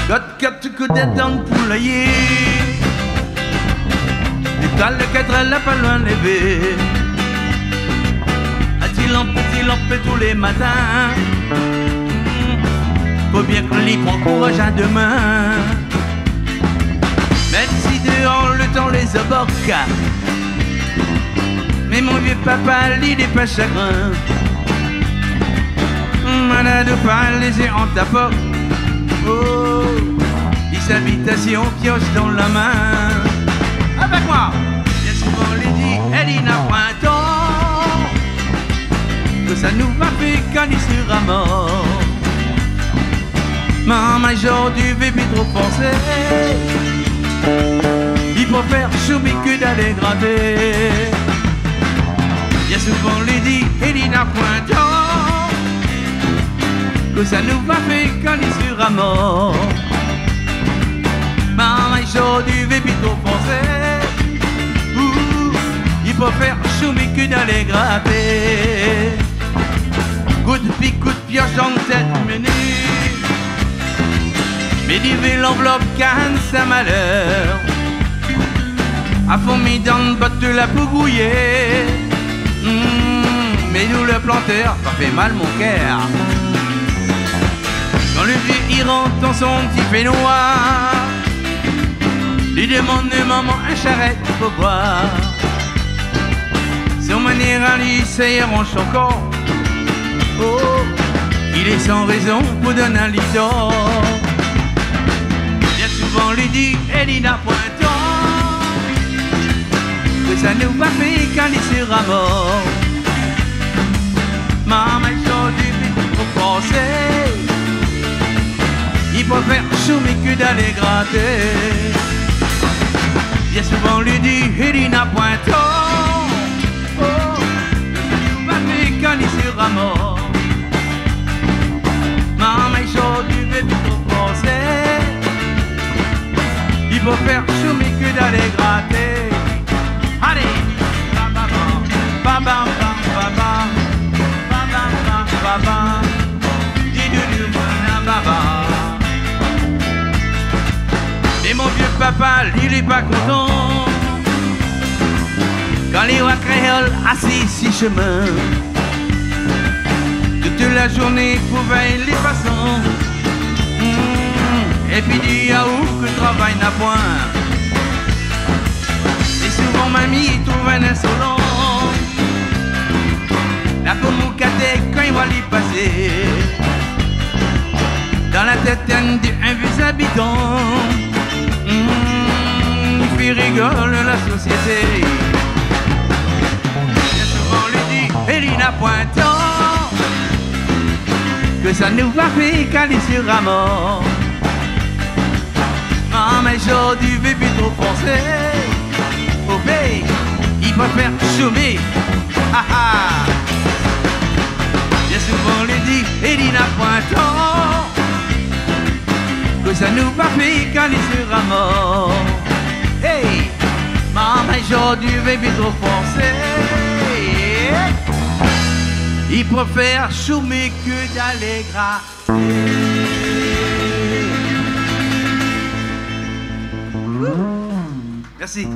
Quatre coups dans le poulailler. L'étoile, le cadre, elle n'a pas loin levé. Petit lampe tous les matins. Faut bien qu'on y prend courage à demain. Même si dehors le temps les aboque. Mais mon vieux papa, il n'est pas chagrin. Malade pas les yeux en tapoc. Oh, 10 habitations, pioche dans la main. Avec moi, bien souvent les dit, elle n'a point tort. Que ça nous va faire quand il sera mort. Maman, aujourd'hui, bébé trop pensé. Il faut faire choubi que d'aller gratter. Bien souvent les dit, elle n'a point tort. Que ça nous va faire quand il sera mort. Maman, aujourd'hui, bébé trop pensé. Il faut faire choubi que d'aller gratter. Coup de pique, coup de pioche dans cette menue. Mais diver l'enveloppe canne sa malheur. À fond mis dans le botte de la pougouiller. Mais nous le planteur, ça fait mal mon cœur. Quand le vieux il rentre dans son petit peignoir, lui demande de maman un charrette pour boire. Son manière à lui, ça y arrange encore. Oh, il est sans raison pour donner un lit d'or. Bien souvent lui dit, elle n'a point tort. Que ça nous va faire quand il sera mort. Maman aujourd'hui faut penser. Il faut faire choumer que d'aller gratter. Bien souvent lui dit, elle n'a point tort. Oh, que ça nous va faire quand il sera mort. Maman aujourd'hui bébé faut penser. Il faut faire choumer que d'aller gratter. Allez, bam bam bam bam bam bam. Mais mon vieux papa, il est pas content quand les rois créoles assis si chemin. Toute la journée pouvaient les passants. Et puis du yaourt que le travail n'a point. Et souvent mamie trouve un insolent. La peau mon cadet quand il va l'y passer. Dans la tête un vieux habitant. Il fait rigole la société. Bien souvent lui dit, elle n'a point tort. Que ça nous va faire quand il sera mort. Maman aujourd'hui bébé trop français. Oh bé, il va faire chômer. Ah ah. Bien souvent lui dit, elle n'a point tort. Que ça nous va faire quand il sera mort. Hey, maman aujourd'hui bébé trop français. Il préfère chômer que d'aller gratter. Merci.